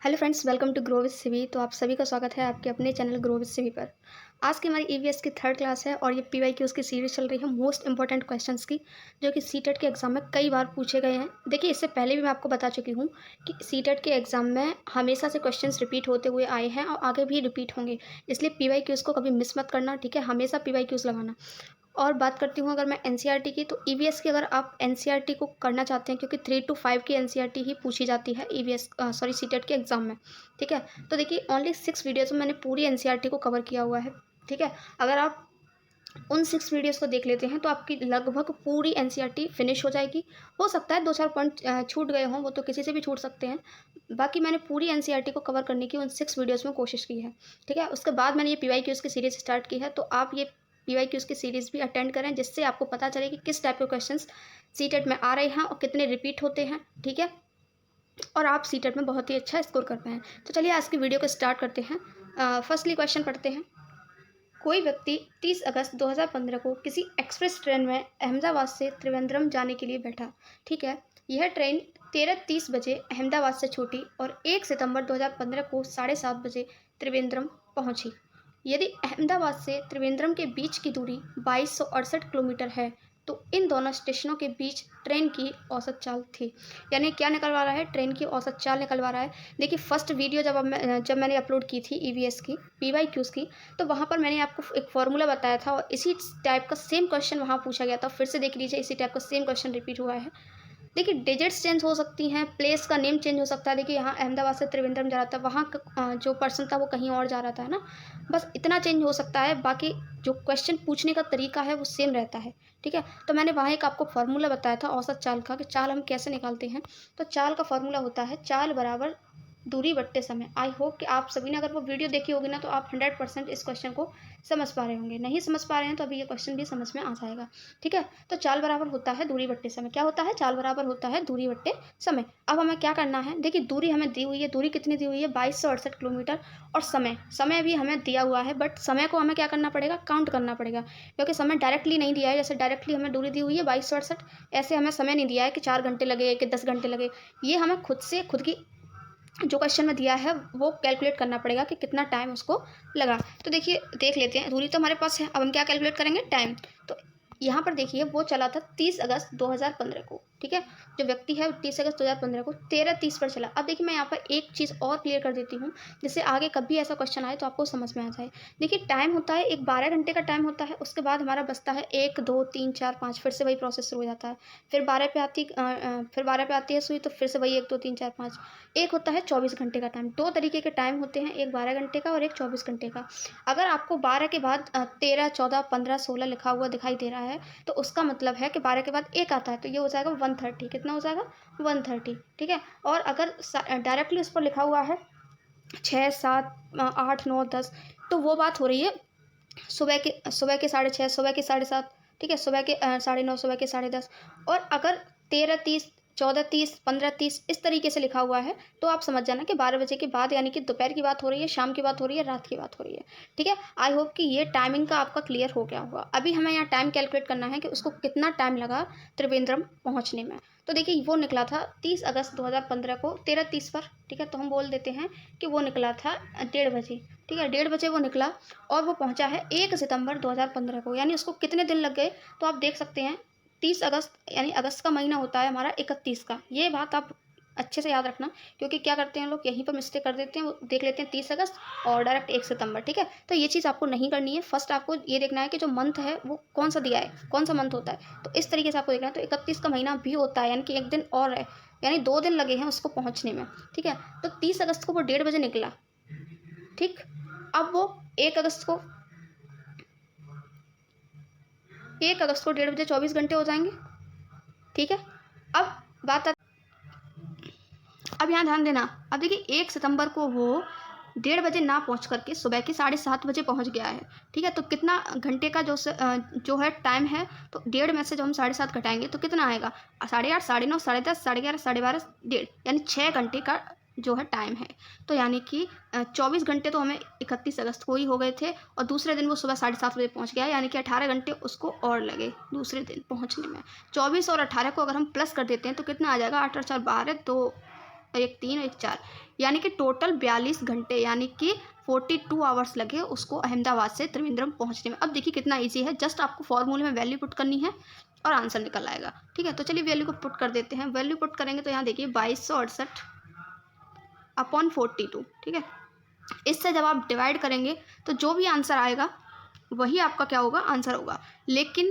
Hello friends, welcome to grow with सिवी। तो आप सभी का स्वागत है आपके अपने चैनल ग्रो विद सिवी पर। आज की हमारी ईवीएस की थर्ड क्लास है और ये पीवाईक्यूज की सीरीज चल रही है मोस्ट इंपॉर्टेंट क्वेश्चंस की, जो कि सीटेट के एग्जाम में कई बार पूछे गए हैं। देखिए, इससे पहले भी मैं आपको बता चुकी हूँ कि सीटेट के एग्जाम में हमेशा से क्वेश्चंस रिपीट होते हुए आए हैं और आगे भी रिपीट होंगे, इसलिए पीवाईक्यूज को कभी मिस मत करना, ठीक है। हमेशा पीवाईक्यूज लगाना। और बात करती हूँ अगर मैं एनसीईआरटी की, तो ईवीएस की अगर आप एनसीईआरटी को करना चाहते हैं, क्योंकि 3 to 5 की एनसीईआरटी ही पूछी जाती है ईवीएस सीटेट के एग्जाम में, ठीक है। तो देखिए, ओनली 6 वीडियोज़ में मैंने पूरी एनसीईआरटी को कवर किया हुआ है, ठीक है। अगर आप उन 6 वीडियोज़ को देख लेते हैं तो आपकी लगभग पूरी एनसीईआरटी फिनिश हो जाएगी। हो सकता है 2-4 पॉइंट छूट गए हों, वो तो किसी से भी छूट सकते हैं। बाकी मैंने पूरी एनसीईआरटी को कवर करने की उन 6 वीडियोज़ में कोशिश की है, ठीक है। उसके बाद मैंने ये पीवाईक्यूज़ की सीरीज़ स्टार्ट की है, तो आप ये पीवाईक्यूज़ की सीरीज़ भी अटेंड करें, जिससे आपको पता चले कि किस टाइप के क्वेश्चंस सीटेट में आ रहे हैं और कितने रिपीट होते हैं, ठीक है। और आप सीटेट में बहुत ही अच्छा स्कोर कर पाएँ। तो चलिए आज की वीडियो को स्टार्ट करते हैं। फर्स्टली क्वेश्चन पढ़ते हैं। कोई व्यक्ति 30 अगस्त 2015 को किसी एक्सप्रेस ट्रेन में अहमदाबाद से त्रिवेंद्रम जाने के लिए बैठा, ठीक है। यह ट्रेन 13:30 बजे अहमदाबाद से छूटी और 1 सितंबर 2015 को 7:30 बजे त्रिवेंद्रम पहुंची। यदि अहमदाबाद से त्रिवेंद्रम के बीच की दूरी 2268 किलोमीटर है, तो इन दोनों स्टेशनों के बीच ट्रेन की औसत चाल थी। यानी क्या निकलवा रहा है? ट्रेन की औसत चाल निकलवा रहा है। देखिए, फर्स्ट वीडियो जब मैंने अपलोड की थी ईवीएस की, पीवाईक्यूज़ की, तो वहाँ पर मैंने आपको एक फॉर्मूला बताया था और इसी टाइप का सेम क्वेश्चन वहाँ पूछा गया था। फिर से देख लीजिए, इसी टाइप का सेम क्वेश्चन रिपीट हुआ है। देखिए, डिजिट्स चेंज हो सकती हैं, प्लेस का नेम चेंज हो सकता है। देखिए, यहाँ अहमदाबाद से त्रिवेंद्रम जा रहा था, वहाँ जो पर्सन था वो कहीं और जा रहा था, है ना। बस इतना चेंज हो सकता है, बाकी जो क्वेश्चन पूछने का तरीका है वो सेम रहता है, ठीक है। तो मैंने वहाँ एक आपको फार्मूला बताया था औसत चाल का, कि चाल हम कैसे निकालते हैं। तो चाल का फार्मूला होता है चाल बराबर दूरी बट्टे समय। आई होप कि आप सभी ने अगर वो वीडियो देखी होगी ना, तो आप 100% इस क्वेश्चन को समझ पा रहे होंगे। नहीं समझ पा रहे हैं तो अभी ये क्वेश्चन भी समझ में आ जाएगा, ठीक है। तो चाल बराबर होता है दूरी बट्टे समय। क्या होता है? चाल बराबर होता है दूरी बट्टे समय। अब हमें क्या करना है? देखिए, दूरी हमें दी हुई है। दूरी कितनी दी हुई है? 2268 किलोमीटर। और समय भी हमें दिया हुआ है, बट समय को हमें क्या करना पड़ेगा? काउंट करना पड़ेगा, क्योंकि समय डायरेक्टली नहीं दिया है। जैसे डायरेक्टली हमें दूरी दी हुई है 2268, ऐसे हमें समय नहीं दिया है कि 4 घंटे लगे कि 10 घंटे लगे। ये हमें खुद की जो क्वेश्चन में दिया है वो कैलकुलेट करना पड़ेगा कि कितना टाइम उसको लगा। तो देखिए, देख लेते हैं। दूरी तो हमारे पास है, अब हम क्या कैलकुलेट करेंगे? टाइम। तो यहाँ पर देखिए, वो चला था 30 अगस्त 2015 को, ठीक है। जो व्यक्ति है 30 अगस्त 2015 को 13:30 पर चला। अब देखिए, मैं यहाँ पर एक चीज़ और क्लियर कर देती हूँ, जिससे आगे कभी ऐसा क्वेश्चन आए तो आपको समझ में आ जाए। देखिए, टाइम होता है एक 12 घंटे का टाइम होता है। उसके बाद हमारा बचता है 1 2 3 4 5, फिर से वही प्रोसेस शुरू हो जाता है। फिर 12 पे आती है सुई, तो फिर से वही 1 2 3 4 5। एक होता है 24 घंटे का टाइम। 2 तरीके के टाइम होते हैं, एक 12 घंटे का और एक 24 घंटे का। अगर आपको 12 के बाद 13 14 15 16 लिखा हुआ दिखाई दे रहा है, तो उसका मतलब है कि 12 के बाद एक आता है, तो ये हो जाएगा 130। कितना हो जाएगा? 130, ठीक है। और अगर डायरेक्टली उस पर लिखा हुआ है 6 7 8 9 10, तो वो बात हो रही है सुबह के 6:30, सुबह के 7:30, ठीक है। सुबह के 9:30, सुबह के 10:30। और अगर 13:30 14:30 15:30 इस तरीके से लिखा हुआ है, तो आप समझ जाना कि 12 बजे के बाद, यानी कि दोपहर की बात हो रही है, शाम की बात हो रही है, रात की बात हो रही है, ठीक है। आई होप कि ये टाइमिंग का आपका क्लियर हो गया होगा। अभी हमें यहाँ टाइम कैलकुलेट करना है कि उसको कितना टाइम लगा त्रिवेंद्रम पहुँचने में। तो देखिए, वो निकला था 30 अगस्त 2015 को 13:30 पर, ठीक है। तो हम बोल देते हैं कि वो निकला था 1:30 बजे, ठीक है। 1:30 बजे वो निकला और वो पहुंचा है 1 सितंबर 2015 को। यानी उसको कितने दिन लग गए? तो आप देख सकते हैं 30 अगस्त, यानी अगस्त का महीना होता है हमारा 31 का। ये बात आप अच्छे से याद रखना, क्योंकि क्या करते हैं लोग, यहीं पर मिस्टेक कर देते हैं। वो देख लेते हैं 30 अगस्त और डायरेक्ट 1 सितंबर, ठीक है। तो ये चीज़ आपको नहीं करनी है। फर्स्ट आपको ये देखना है कि जो मंथ है वो कौन सा दिया है, कौन सा मंथ होता है, तो इस तरीके से आपको देखना है। तो 31 का महीना भी होता है, यानी कि एक दिन और है, यानी 2 दिन लगे हैं उसको पहुँचने में, ठीक है। तो 30 अगस्त को वो 1:30 बजे निकला, ठीक। अब वो 1 अगस्त को 1 अगस्त को 1:30 बजे 24 घंटे हो जाएंगे, ठीक है। अब बात अब यहाँ ध्यान देना। अब देखिए, 1 सितंबर को वो 1:30 बजे ना पहुँच करके सुबह के 7:30 बजे पहुँच गया है, ठीक है। तो कितना घंटे का जो है टाइम है, तो 1:30 में से जब हम 7:30 घटाएंगे तो कितना आएगा? 8:30 9:30 10:30 11:30 12:30 1:30, यानी 6 घंटे का जो है टाइम है। तो यानी कि 24 घंटे तो हमें 31 अगस्त को ही हो गए थे, और दूसरे दिन वो सुबह 7:30 बजे पहुँच गया, यानी कि 18 घंटे उसको और लगे दूसरे दिन पहुँचने में। 24 और 18 को अगर हम प्लस कर देते हैं तो कितना आ जाएगा? 8 और 4 12, 2 और एक 3 और एक 4, यानी कि टोटल 42 घंटे यानी कि 42 आवर्स लगे उसको अहमदाबाद से त्रिवेंद्रम पहुंचने में। अब देखिए कितना ईजी है, जस्ट आपको फॉर्मूले में वैल्यू पुट करनी है और आंसर निकल आएगा। ठीक है, तो चलिए वैल्यू को पुट कर देते हैं। वैल्यू पुट करेंगे तो यहाँ देखिए 2268 अपॉन 42। ठीक है, इससे जब आप डिवाइड करेंगे तो जो भी आंसर आएगा वही आपका क्या होगा, आंसर होगा। लेकिन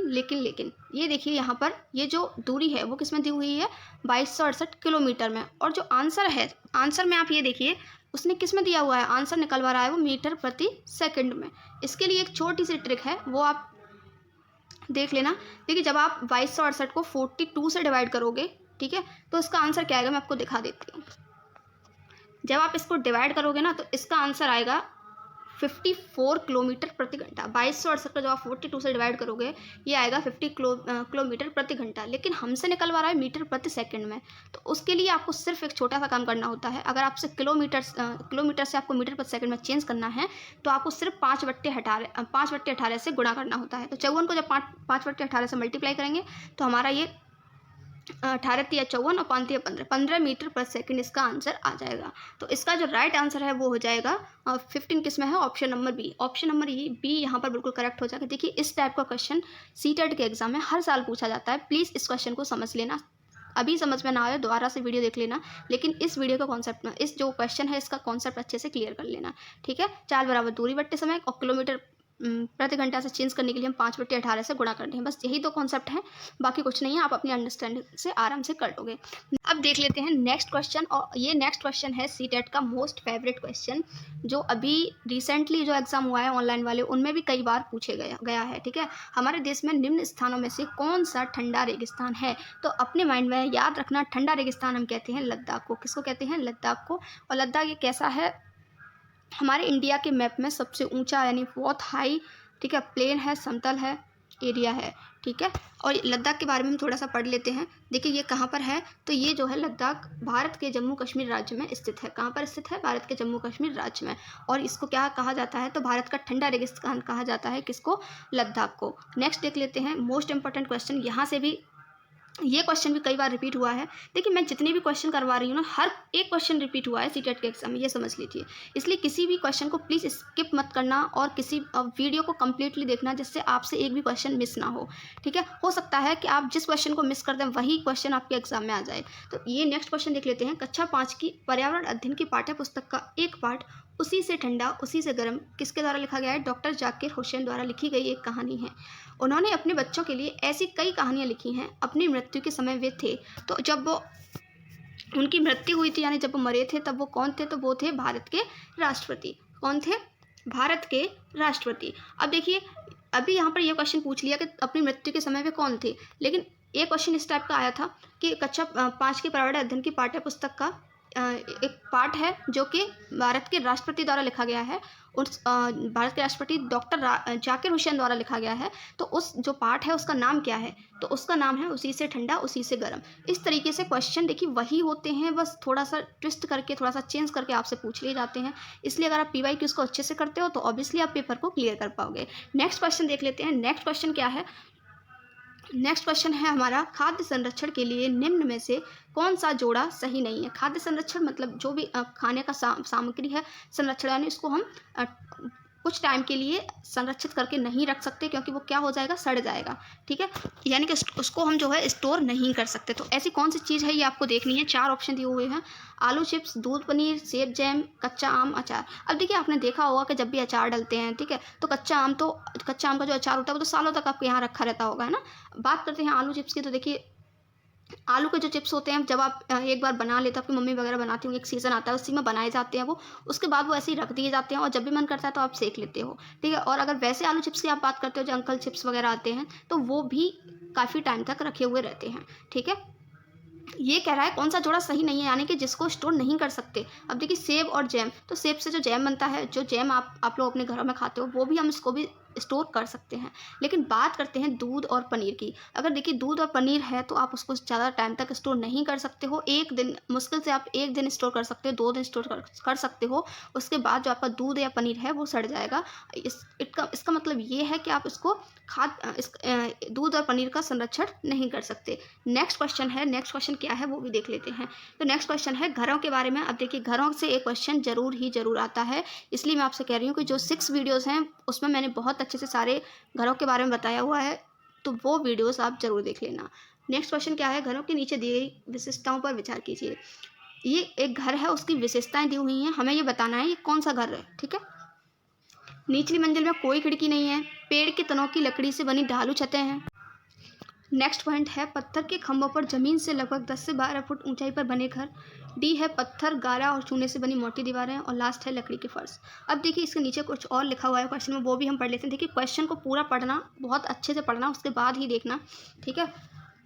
ये देखिए यहाँ पर ये जो दूरी है वो किस में दी हुई है, 2268 किलोमीटर में। और जो आंसर है, आंसर में आप ये देखिए उसने किस में दिया हुआ है, आंसर निकलवा रहा है वो मीटर प्रति सेकंड में। इसके लिए एक छोटी सी ट्रिक है, वो आप देख लेना। देखिए जब आप 2268 को 42 से डिवाइड करोगे, ठीक है, तो इसका आंसर क्या आएगा मैं आपको दिखा देती हूँ। जब आप इसको डिवाइड करोगे ना तो इसका आंसर आएगा 54 किलोमीटर प्रति घंटा। 2268 का जब आप 42 से डिवाइड करोगे ये आएगा 50 किलोमीटर प्रति घंटा, लेकिन हमसे निकलवा रहा है मीटर प्रति सेकंड में। तो उसके लिए आपको सिर्फ एक छोटा सा काम करना होता है। अगर आपसे किलोमीटर से आपको मीटर प्रति सेकंड में चेंज करना है तो आपको सिर्फ 5/18 से गुणा करना होता है। तो 54 को जब 5/18 से मल्टीप्लाई करेंगे तो हमारा ये 18 × 54 और 5 × 15 मीटर पर सेकंड इसका आंसर आ जाएगा। तो इसका जो राइट आंसर है वो हो जाएगा 15 किस में है, option number B. Option number B यहाँ पर बिल्कुल करेक्ट हो जाएगा। देखिए इस टाइप का क्वेश्चन सीटेट के एग्जाम में हर साल पूछा जाता है। प्लीज़ इस क्वेश्चन को समझ लेना, अभी समझ में ना आए दोबारा से वीडियो देख लेना, लेकिन इस वीडियो का कॉन्सेप्ट, इस जो क्वेश्चन है इसका कॉन्सेप्ट अच्छे से क्लियर कर लेना। ठीक है, 4 बराबर दूरी बट्टे समय और किलोमीटर प्रति घंटा से चेंज करने के लिए हम 5/18 से गुणा करते हैं। बस यही दो कॉन्सेप्ट हैं, बाकी कुछ नहीं है, आप अपनी अंडरस्टैंडिंग से आराम से कर लोगे। अब देख लेते हैं नेक्स्ट क्वेश्चन, और ये नेक्स्ट क्वेश्चन है सीटेट का मोस्ट फेवरेट क्वेश्चन, जो अभी रिसेंटली जो एग्जाम हुआ है ऑनलाइन वाले उनमें भी कई बार पूछे गया है। ठीक है, हमारे देश में निम्न स्थानों में से कौन सा ठंडा रेगिस्तान है? तो अपने माइंड में याद रखना, ठंडा रेगिस्तान हम कहते हैं लद्दाख को। किसको कहते हैं? लद्दाख को। और लद्दाख ये कैसा है, हमारे इंडिया के मैप में सबसे ऊंचा, यानी बहुत हाई, ठीक है, प्लेन है, समतल है, एरिया है। ठीक है, और लद्दाख के बारे में हम थोड़ा सा पढ़ लेते हैं। देखिए ये कहाँ पर है, तो ये जो है लद्दाख भारत के जम्मू कश्मीर राज्य में स्थित है। कहाँ पर स्थित है? भारत के जम्मू कश्मीर राज्य में। और इसको क्या कहा जाता है, तो भारत का ठंडा रेगिस्तान कहा जाता है। किसको? लद्दाख को। नेक्स्ट देख लेते हैं मोस्ट इंपॉर्टेंट क्वेश्चन, यहाँ से भी ये क्वेश्चन भी कई बार रिपीट हुआ है। देखिए मैं जितने भी क्वेश्चन करवा रही हूँ ना, हर एक क्वेश्चन रिपीट हुआ है सीटेट के एग्जाम में, ये समझ लीजिए। इसलिए किसी भी क्वेश्चन को प्लीज़ स्किप मत करना और किसी वीडियो को कंप्लीटली देखना, जिससे आपसे एक भी क्वेश्चन मिस ना हो। ठीक है, हो सकता है कि आप जिस क्वेश्चन को मिस कर दें वही क्वेश्चन आपके एग्जाम में आ जाए। तो ये नेक्स्ट क्वेश्चन देख लेते हैं। कक्षा 5 की पर्यावरण अध्ययन की पाठ्य पुस्तक का एक पाठ उसी से ठंडा उसी से गर्म किसके द्वारा लिखा गया है? डॉक्टर जाकिर हुसैन द्वारा लिखी गई एक कहानी है। उन्होंने अपने बच्चों के लिए ऐसी कई कहानियाँ लिखी हैं। अपनी मृत्यु के समय वे थे, तो जब वो उनकी मृत्यु हुई थी, यानी जब वो मरे थे, तब वो कौन थे? तो वो थे भारत के राष्ट्रपति। कौन थे? भारत के राष्ट्रपति। अब देखिए अभी यहाँ पर यह क्वेश्चन पूछ लिया कि अपनी मृत्यु के समय वे कौन थे, लेकिन एक क्वेश्चन इस टाइप का आया था कि कक्षा 5 के पर्यावरण अध्ययन की पाठ्य पुस्तक का एक पाठ है जो कि भारत के राष्ट्रपति द्वारा लिखा गया है। उस भारत के राष्ट्रपति डॉक्टर जाकिर हुसैन द्वारा लिखा गया है। तो उस जो पाठ है उसका नाम क्या है? तो उसका नाम है उसी से ठंडा उसी से गर्म। इस तरीके से क्वेश्चन देखिए वही होते हैं, बस थोड़ा सा ट्विस्ट करके, थोड़ा सा चेंज करके आपसे पूछ लिए जाते हैं। इसलिए अगर आप PYQs को अच्छे से करते हो तो ऑब्वियसली आप पेपर को क्लियर कर पाओगे। नेक्स्ट क्वेश्चन देख लेते हैं। नेक्स्ट क्वेश्चन क्या है? नेक्स्ट क्वेश्चन है हमारा, खाद्य संरक्षण के लिए निम्न में से कौन सा जोड़ा सही नहीं है? खाद्य संरक्षण मतलब जो भी खाने का सामग्री है, संरक्षण यानी इसको हम कुछ टाइम के लिए संरक्षित करके नहीं रख सकते, क्योंकि वो क्या हो जाएगा? सड़ जाएगा। ठीक है, यानी कि उसको हम जो है स्टोर नहीं कर सकते। तो ऐसी कौन सी चीज़ है ये आपको देखनी है। 4 ऑप्शन दिए हुए हैं, आलू चिप्स, दूध पनीर, सेब जैम, कच्चा आम, अचार। अब देखिए आपने देखा होगा कि जब भी अचार डलते हैं, ठीक है, तो कच्चा आम का जो अचार होता है वो तो सालों तक आपके यहाँ रखा रहता होगा, है ना। बात करते हैं आलू चिप्स की, तो देखिए आलू के जो चिप्स होते हैं, जब आप एक बार बना लेते हो, आपकी मम्मी वगैरह बनाती होंगी, एक सीज़न आता है उसी में बनाए जाते हैं वो, उसके बाद वो ऐसे ही रख दिए जाते हैं और जब भी मन करता है तो आप सेक लेते हो। ठीक है, और अगर वैसे आलू चिप्स की आप बात करते हो जो अंकल चिप्स वगैरह आते हैं, तो वो भी काफ़ी टाइम तक रखे हुए रहते हैं। ठीक है, ये कह रहा है कौन सा जोड़ा सही नहीं है, यानी कि जिसको स्टोर नहीं कर सकते। अब देखिए सेब और जैम, तो सेब से जो जैम बनता है, जो जैम आप लोग अपने घरों में खाते हो, वो भी हम इसको भी स्टोर कर सकते हैं। लेकिन बात करते हैं दूध और पनीर की। अगर देखिए दूध और पनीर है तो आप उसको ज़्यादा टाइम तक स्टोर नहीं कर सकते हो। 1 दिन मुश्किल से आप 1 दिन स्टोर कर सकते हो, 2 दिन स्टोर कर सकते हो। उसके बाद जो आपका दूध या पनीर है वो सड़ जाएगा। इसका मतलब ये है कि आप इसको दूध और पनीर का संरक्षण नहीं कर सकते। नेक्स्ट क्वेश्चन क्या है वो भी देख लेते हैं। तो नेक्स्ट क्वेश्चन है घरों के बारे में। अब देखिए घरों से एक क्वेश्चन ज़रूर आता है, इसलिए मैं आपसे कह रही हूँ कि जो 6 वीडियोज़ हैं उसमें मैंने बहुत अच्छे से सारे घरों के बारे में बताया हुआ है, तो वो वीडियोज़ आप ज़रूर देख लेना। नेक्स्ट क्वेश्चन क्या है, घरों के नीचे दी गई विशेषताओं पर विचार कीजिए। ये एक घर है, उसकी विशेषताएं दी हुई हैं, हमें ये बताना है ये कौन सा घर है। ठीक है, निचली मंजिल में कोई खिड़की नहीं है, पेड़ के तनों की लकड़ी से बनी ढालू छतें हैं। नेक्स्ट पॉइंट है पत्थर के खंभों पर जमीन से लगभग 10 से 12 फुट ऊंचाई पर बने घर। डी है पत्थर, गारा और चूने से बनी मोटी दीवारें। और लास्ट है लकड़ी के फर्श। अब देखिए इसके नीचे कुछ और लिखा हुआ है क्वेश्चन में, वो भी हम पढ़ लेते हैं। देखिए क्वेश्चन को पूरा पढ़ना, बहुत अच्छे से पढ़ना, उसके बाद ही देखना। ठीक है,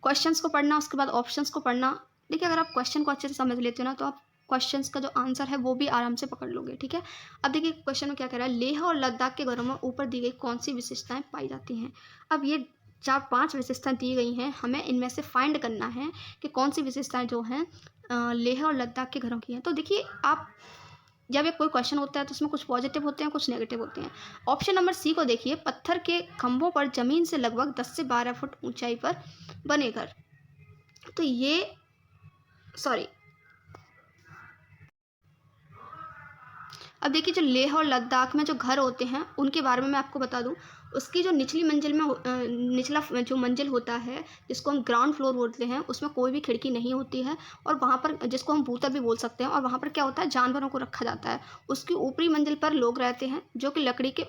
क्वेश्चंस को पढ़ना, उसके बाद ऑप्शंस को पढ़ना। देखिए अगर आप क्वेश्चन को अच्छे से समझ लेते हो ना तो आप क्वेश्चंस का जो आंसर है वो भी आराम से पकड़ लोगे। ठीक है, अब देखिए क्वेश्चन में क्या कह रहा है, लेह और लद्दाख के घरों में ऊपर दी गई कौन सी विशेषताएं पाई जाती हैं। अब ये 4-5 विशेषताएं दी गई हैं, हमें इनमें से फाइंड करना है कि कौन सी विशेषताएं जो हैं लेह और लद्दाख के घरों की हैं। तो देखिए आप जब एक कोई क्वेश्चन होता है तो उसमें कुछ पॉजिटिव होते हैं, कुछ नेगेटिव होते हैं। ऑप्शन नंबर सी को देखिए, पत्थर के खंभों पर जमीन से लगभग 10 से 12 फुट ऊंचाई पर बने घर। तो ये अब देखिए जो लेह और लद्दाख में जो घर होते हैं उनके बारे में मैं आपको बता दूं, उसकी जो निचली मंजिल में निचला जो मंजिल होता है जिसको हम ग्राउंड फ्लोर बोलते हैं, उसमें कोई भी खिड़की नहीं होती है। और वहाँ पर जिसको हम भूतर भी बोल सकते हैं, और वहाँ पर क्या होता है, जानवरों को रखा जाता है। उसकी ऊपरी मंजिल पर लोग रहते हैं जो कि लकड़ी की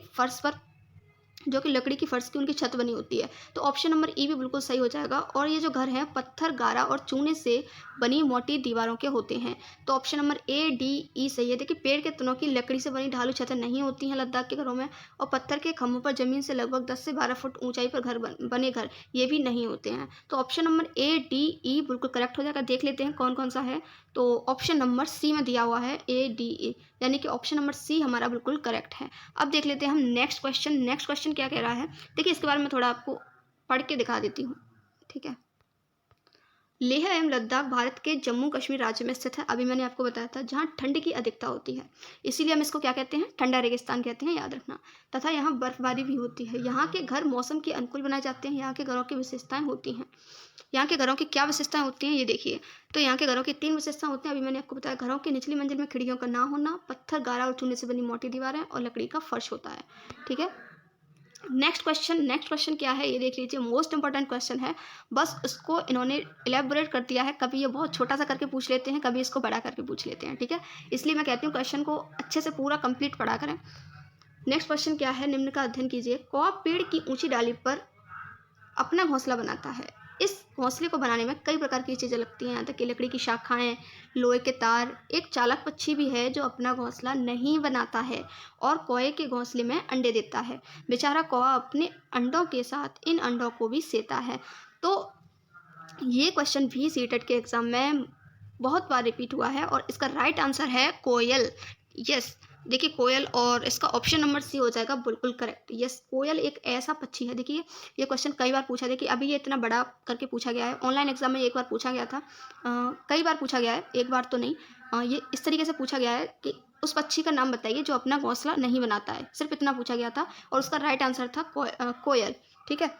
फर्श की उनकी छत बनी होती है। तो ऑप्शन नंबर ई भी बिल्कुल सही हो जाएगा। और ये जो घर हैं पत्थर, गारा और चूने से बनी मोटी दीवारों के होते हैं। तो ऑप्शन नंबर ए, डी, ई सही है। देखिए पेड़ के तनों की लकड़ी से बनी ढालू छतें नहीं होती हैं लद्दाख के घरों में। और पत्थर के खंभों पर जमीन से लगभग 10 से 12 फुट ऊंचाई पर बने घर ये भी नहीं होते हैं। तो ऑप्शन नंबर ए, डी, ई बिल्कुल करेक्ट हो जाएगा। देख लेते हैं कौन कौन सा है। तो ऑप्शन नंबर सी में दिया हुआ है ए, डी, ई, यानी कि ऑप्शन नंबर सी हमारा बिल्कुल करेक्ट है। अब देख लेते हैं हम नेक्स्ट क्वेश्चन क्या कह रहा है। देखिए इसके बारे में थोड़ा आपको पढ़ के दिखा देती हूँ। ठीक है, लेह एवं लद्दाख भारत के जम्मू कश्मीर राज्य में स्थित है। अभी मैंने आपको बताया था जहाँ ठंड की अधिकता होती है, इसीलिए हम इसको क्या कहते हैं, ठंडा रेगिस्तान कहते हैं, याद रखना। तथा यहाँ बर्फबारी भी होती है। यहाँ के घर मौसम के अनुकूल बनाए जाते हैं। यहाँ के घरों की विशेषताएं होती हैं। यहाँ के घरों की क्या विशेषताएं होती हैं ये देखिए। तो यहाँ के घरों की 3 विशेषताएं होती हैं। अभी मैंने आपको बताया, घरों की निचली मंजिल में खिड़कियों का ना होना, पत्थर, गारा और चूने से बनी मोटी दीवारें और लकड़ी का फर्श होता है। ठीक है, नेक्स्ट क्वेश्चन क्या है ये देख लीजिए। मोस्ट इंपॉर्टेंट क्वेश्चन है, बस इसको इन्होंने इलेबोरेट कर दिया है। कभी ये बहुत छोटा सा करके पूछ लेते हैं, कभी इसको बड़ा करके पूछ लेते हैं। ठीक है, इसलिए मैं कहती हूँ क्वेश्चन को अच्छे से पूरा कंप्लीट पढ़ा करें। नेक्स्ट क्वेश्चन क्या है, निम्न का अध्ययन कीजिए। कौवा पेड़ की ऊंची डाली पर अपना घोंसला बनाता है। इस घोंसले को बनाने में कई प्रकार की चीज़ें लगती हैं, यहाँ तक कि लकड़ी की शाखाएं, लोहे के तार। एक चालाक पक्षी भी है जो अपना घोंसला नहीं बनाता है और कौवे के घोंसले में अंडे देता है। बेचारा कौवा अपने अंडों के साथ इन अंडों को भी सेता है। तो ये क्वेश्चन भी सीटेट के एग्ज़ाम में बहुत बार रिपीट हुआ है और इसका राइट आंसर है कोयल। यस, देखिए कोयल, और इसका ऑप्शन नंबर सी हो जाएगा बिल्कुल करेक्ट। यस, कोयल एक ऐसा पक्षी है। देखिए ये क्वेश्चन कई बार पूछा, देखिए अभी ये इतना बड़ा करके पूछा गया है। ऑनलाइन एग्जाम में एक बार पूछा गया था, कई बार पूछा गया है, एक बार तो नहीं। ये इस तरीके से पूछा गया है कि उस पक्षी का नाम बताइए जो अपना घोंसला नहीं बनाता है। सिर्फ इतना पूछा गया था और उसका राइट आंसर था कोयल। ठीक है,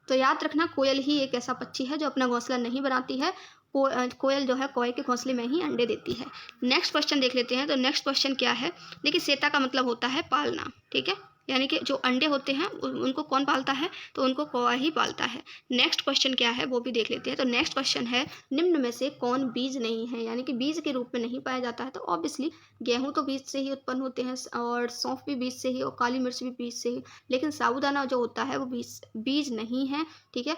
तो याद रखना कोयल ही एक ऐसा पक्षी है जो अपना घोंसला नहीं बनाती है। कोयल जो है कौवे के घोंसले में ही अंडे देती है। नेक्स्ट क्वेश्चन देख लेते हैं। तो नेक्स्ट क्वेश्चन क्या है, देखिए सेता का मतलब होता है पालना। ठीक है, यानी कि जो अंडे होते हैं उनको कौन पालता है, तो उनको कौवा ही पालता है। नेक्स्ट क्वेश्चन क्या है वो भी देख लेते हैं। तो नेक्स्ट क्वेश्चन है, निम्न में से कौन बीज नहीं है, यानी कि बीज के रूप में नहीं पाया जाता है। तो ऑब्वियसली गेहूं तो बीज से ही उत्पन्न होते हैं, और सौंफ भी बीज से ही, और काली मिर्च भी बीज से ही। लेकिन साबूदाना जो होता है वो बीज नहीं है। ठीक है,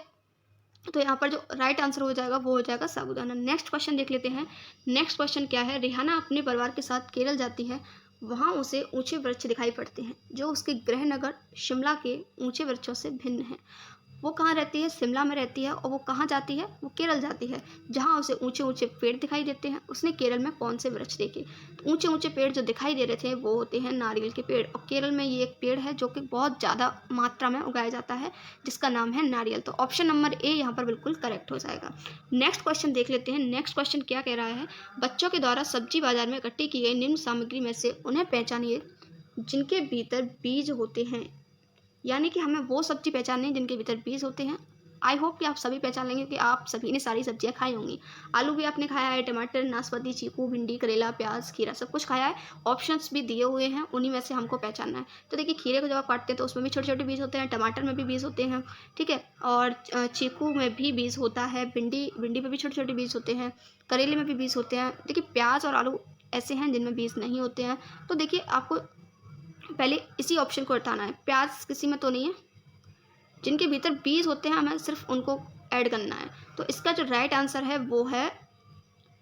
तो यहाँ पर जो राइट आंसर हो जाएगा वो हो जाएगा साबूदाना। नेक्स्ट क्वेश्चन देख लेते हैं। नेक्स्ट क्वेश्चन क्या है, रिहाना अपने परिवार के साथ केरल जाती है। वहाँ उसे ऊंचे वृक्ष दिखाई पड़ते हैं जो उसके गृह नगर शिमला के ऊंचे वृक्षों से भिन्न हैं। वो कहाँ रहती है, शिमला में रहती है। और वो कहाँ जाती है, वो केरल जाती है, जहाँ उसे ऊंचे ऊंचे पेड़ दिखाई देते हैं। उसने केरल में कौन से वृक्ष देखे, तो ऊंचे ऊंचे पेड़ जो दिखाई दे रहे थे वो होते हैं नारियल के पेड़। और केरल में ये एक पेड़ है जो कि बहुत ज़्यादा मात्रा में उगाया जाता है, जिसका नाम है नारियल। तो ऑप्शन नंबर ए यहाँ पर बिल्कुल करेक्ट हो जाएगा। नेक्स्ट क्वेश्चन देख लेते हैं। नेक्स्ट क्वेश्चन क्या कह रहा है, बच्चों के द्वारा सब्जी बाजार में इकट्ठी की गई निम्न सामग्री में से उन्हें पहचानिए जिनके भीतर बीज होते हैं। यानी कि हमें वो सब्जी पहचाननी है जिनके भीतर बीज होते हैं। आई होप कि आप सभी पहचान लेंगे, कि आप सभी ने सारी सब्जियां खाई होंगी। आलू भी आपने खाया है, टमाटर, नाशपाती, चीकू, भिंडी, करेला, प्याज, खीरा सब कुछ खाया है। ऑप्शंस भी दिए हुए हैं, उन्हीं में से हमको पहचानना है। तो देखिए, खीरे को जब आप काटते हैं तो उसमें भी छोटे छोटे बीज होते हैं, टमाटर में भी बीज होते हैं, ठीक है, और चीकू में भी बीज होता है, भिंडी में भी छोटे छोटे बीज होते हैं, करेले में भी बीज होते हैं। देखिए, प्याज और आलू ऐसे हैं जिनमें बीज नहीं होते हैं। तो देखिए, आपको पहले इसी ऑप्शन को हटाना है। प्याज किसी में तो नहीं है, जिनके भीतर बीज होते हैं हमें सिर्फ उनको ऐड करना है। तो इसका जो राइट आंसर है वो है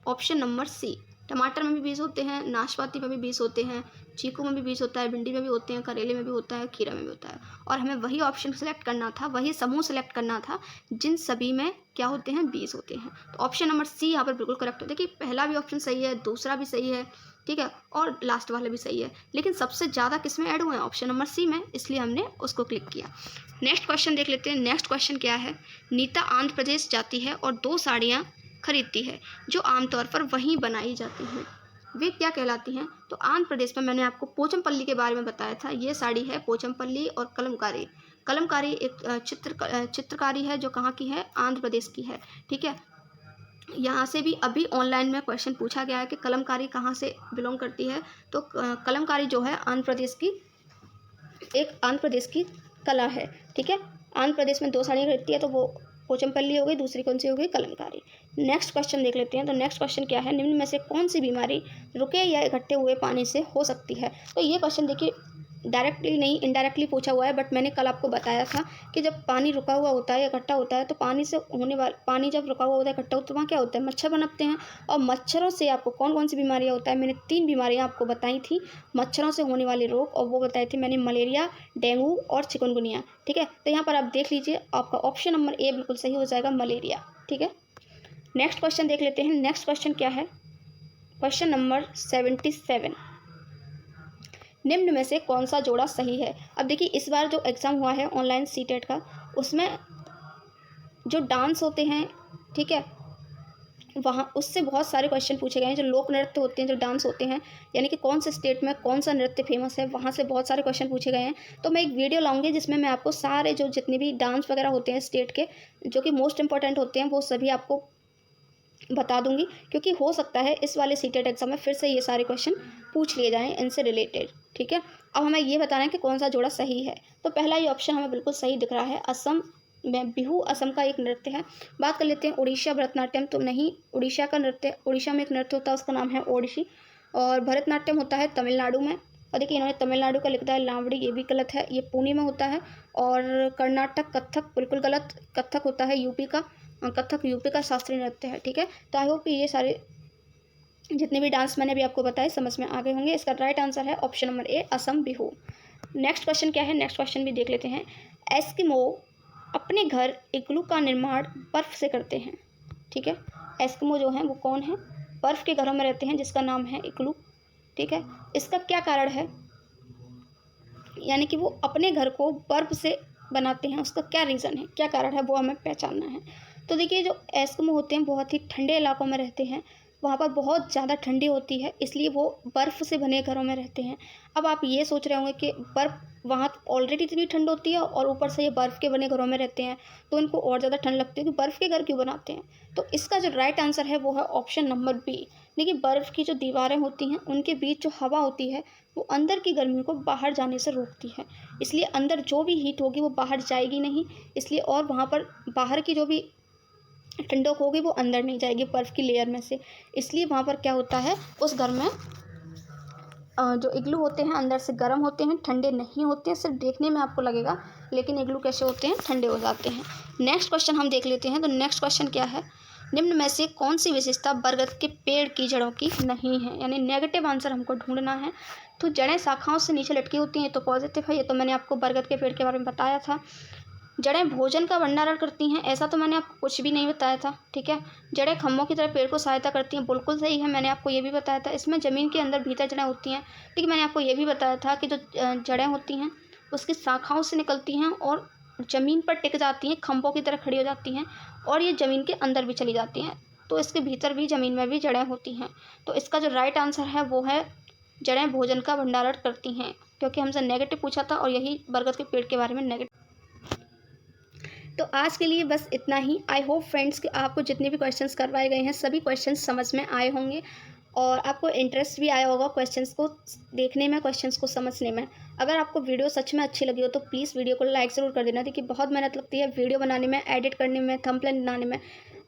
ऑप्शन नंबर सी। टमाटर में भी बीज होते हैं, नाशपाती में भी बीज होते हैं, चीकू में भी बीज होता है, भिंडी में भी होते हैं, करेले में भी होता है, खीरा में भी होता है। और हमें वही ऑप्शन सेलेक्ट करना था, वही समूह सेलेक्ट करना था जिन सभी में क्या होते हैं, बीज होते हैं। तो ऑप्शन नंबर सी यहाँ पर बिल्कुल करेक्ट होता है। देखिए, पहला भी ऑप्शन सही है, दूसरा भी सही है, ठीक है, और लास्ट वाला भी सही है, लेकिन सबसे ज़्यादा किस में ऐड हुए हैं, ऑप्शन नंबर सी में, इसलिए हमने उसको क्लिक किया। नेक्स्ट क्वेश्चन देख लेते हैं। नेक्स्ट क्वेश्चन क्या है, नीता आंध्र प्रदेश जाती है और 2 साड़ियाँ खरीदती है जो आमतौर पर वहीं बनाई जाती हैं, वे क्या कहलाती हैं। तो आंध्र प्रदेश में मैंने आपको पोचमपल्ली के बारे में बताया था। ये साड़ी है पोचमपल्ली और कलमकारी। कलमकारी एक चित्रकारी है जो कहाँ की है, आंध्र प्रदेश की है, ठीक है। यहाँ से भी अभी ऑनलाइन में क्वेश्चन पूछा गया है कि कलमकारी कहाँ से बिलोंग करती है। तो कलमकारी जो है आंध्र प्रदेश की कला है, ठीक है। आंध्र प्रदेश में 2 साड़ियाँ खरीदती है, तो वो पोचमपल्ली हो गई, दूसरी कौन सी हो गई, कलमकारी। नेक्स्ट क्वेश्चन देख लेते हैं। तो नेक्स्ट क्वेश्चन क्या है, निम्न में से कौन सी बीमारी रुके या इकट्ठे हुए पानी से हो सकती है। तो ये क्वेश्चन देखिए डायरेक्टली नहीं, इनडायरेक्टली पूछा हुआ है, बट मैंने कल आपको बताया था कि जब पानी रुका हुआ होता है, इकट्ठा होता है, तो पानी जब रुका हुआ होता है, इकट्ठा होता है, तो वहाँ क्या होता है, मच्छर पनपते हैं। और मच्छरों से आपको कौन कौन सी बीमारियाँ होता है, मैंने 3 बीमारियाँ आपको बताई थी मच्छरों से होने वाले रोग, और वो बताए थे मैंने, मलेरिया, डेंगू और चिकनगुनिया, ठीक है। तो यहाँ पर आप देख लीजिए, आपका ऑप्शन नंबर ए बिल्कुल सही हो जाएगा, मलेरिया, ठीक है। नेक्स्ट क्वेश्चन देख लेते हैं। नेक्स्ट क्वेश्चन क्या है, क्वेश्चन नंबर 77, निम्न में से कौन सा जोड़ा सही है। अब देखिए, इस बार जो एग्ज़ाम हुआ है ऑनलाइन सीटेट का, उसमें जो डांस होते हैं, ठीक है, वहाँ उससे बहुत सारे क्वेश्चन पूछे गए हैं। जो लोक नृत्य होते हैं, जो डांस होते हैं, यानी कि कौन से स्टेट में कौन सा नृत्य फेमस है, वहाँ से बहुत सारे क्वेश्चन पूछे गए हैं। तो मैं एक वीडियो लाऊंगी जिसमें मैं आपको सारे जो जितने भी डांस वगैरह होते हैं स्टेट के, जो कि मोस्ट इंपॉर्टेंट होते हैं, वो सभी आपको बता दूंगी, क्योंकि हो सकता है इस वाले सीटेट एग्जाम में फिर से ये सारे क्वेश्चन पूछ लिए जाएँ इनसे रिलेटेड, ठीक है। अब हमें ये बताना है कि कौन सा जोड़ा सही है। तो पहला ये ऑप्शन हमें बिल्कुल सही दिख रहा है, असम में बिहू असम का एक नृत्य है। बात कर लेते हैं उड़ीसा भरतनाट्यम, तो नहीं, उड़ीसा का नृत्य, उड़ीसा में एक नृत्य होता है, उसका नाम है ओडिसी। और भरतनाट्यम होता है तमिलनाडु में। और देखिए, इन्होंने तमिलनाडु का लिखा है लावड़ी, ये भी गलत है, ये पुणे में होता है। और कर्नाटक कथक बिल्कुल गलत, कथक होता है यूपी का, कथक यूपी का शास्त्रीय नृत्य है, ठीक है। तो आई होप कि ये सारे जितने भी डांस मैंने भी आपको बताए समझ में आ गए होंगे। इसका राइट आंसर है option number A, Assam Bihu. Next question क्या है, नेक्स्ट क्वेश्चन भी देख लेते हैं। एस्किमो अपने घर इग्लू का निर्माण बर्फ़ से करते हैं, ठीक है। एस्किमो जो हैं वो कौन है, बर्फ़ के घरों में रहते हैं, जिसका नाम है इग्लू, ठीक है। इसका क्या कारण है, यानी कि वो अपने घर को बर्फ़ से बनाते हैं, उसका क्या रीज़न है, क्या कारण है, वो हमें पहचानना है। तो देखिए, जो एस्किमो होते हैं बहुत ही ठंडे इलाकों में रहते हैं, वहाँ पर बहुत ज़्यादा ठंडी होती है, इसलिए वो बर्फ़ से बने घरों में रहते हैं। अब आप ये सोच रहे होंगे कि बर्फ़ वहाँ ऑलरेडी इतनी ठंड होती है और ऊपर से ये बर्फ़ के बने घरों में रहते हैं, तो इनको और ज़्यादा ठंड लगती है, कि बर्फ़ के घर क्यों बनाते हैं। तो इसका जो राइट आंसर है वो है ऑप्शन नंबर बी। देखिए, बर्फ़ की जो दीवारें होती हैं उनके बीच जो हवा होती है वो अंदर की गर्मी को बाहर जाने से रोकती है, इसलिए अंदर जो भी हीट होगी वो बाहर जाएगी नहीं, इसलिए, और वहाँ पर बाहर की जो भी ठंडक होगी वो अंदर नहीं जाएगी बर्फ़ की लेयर में से, इसलिए वहाँ पर क्या होता है, उस घर में जो इग्लू होते हैं अंदर से गर्म होते हैं, ठंडे नहीं होते हैं। सिर्फ देखने में आपको लगेगा, लेकिन इग्लू कैसे होते हैं, ठंडे हो जाते हैं। नेक्स्ट क्वेश्चन हम देख लेते हैं। तो नेक्स्ट क्वेश्चन क्या है, निम्न में से कौन सी विशेषता बरगद के पेड़ की जड़ों की नहीं है, यानी नेगेटिव आंसर हमको ढूंढना है। तो जड़ें शाखाओं से नीचे लटकी होती हैं, तो पॉजिटिव है, ये तो मैंने आपको बरगद के पेड़ के बारे में बताया था। जड़ें भोजन का भंडारण करती हैं, ऐसा तो मैंने आपको कुछ भी नहीं बताया था, ठीक है। जड़ें खम्भों की तरह पेड़ को सहायता करती हैं, बिल्कुल सही है, मैंने आपको ये भी बताया था। इसमें ज़मीन के अंदर भीतर जड़ें होती हैं, ठीक है। मैंने आपको ये भी बताया था कि जो जड़ें होती हैं उसकी शाखाओं से निकलती हैं और ज़मीन पर टिक जाती हैं, खम्भों की तरह खड़ी हो जाती हैं और ये ज़मीन के अंदर भी चली जाती हैं। तो इसके भीतर भी ज़मीन में भी जड़ें होती हैं। तो इसका जो राइट आंसर है वो है जड़ें भोजन का भंडारण करती हैं, क्योंकि हमसे नेगेटिव पूछा था और यही बरगद के पेड़ के बारे में नेगेटिव। तो आज के लिए बस इतना ही। आई होप फ्रेंड्स कि आपको जितने भी क्वेश्चंस करवाए गए हैं सभी क्वेश्चंस समझ में आए होंगे और आपको इंटरेस्ट भी आया होगा क्वेश्चंस को देखने में, क्वेश्चंस को समझने में। अगर आपको वीडियो सच में अच्छी लगी हो तो प्लीज़ वीडियो को लाइक ज़रूर कर देना। देखिए बहुत मेहनत लगती है वीडियो बनाने में, एडिट करने में, थंबनेल बनाने में,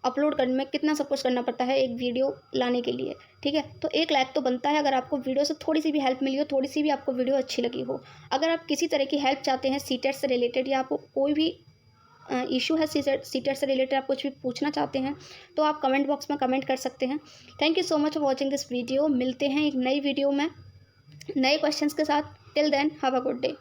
अपलोड करने में, कितना सब कुछ करना पड़ता है एक वीडियो लाने के लिए, ठीक है। तो एक लाइक तो बनता है अगर आपको वीडियो से थोड़ी सी भी हेल्प मिली हो, थोड़ी सी भी आपको वीडियो अच्छी लगी हो। अगर आप किसी तरह की हेल्प चाहते हैं सीटेट से रिलेटेड या आपको कोई भी इशू है सीटेट से रिलेटेड, आप कुछ भी पूछना चाहते हैं तो आप कमेंट बॉक्स में कमेंट कर सकते हैं। Thank you so much for watching this video. मिलते हैं एक नई वीडियो में नए क्वेश्चंस के साथ। Till then have a good day.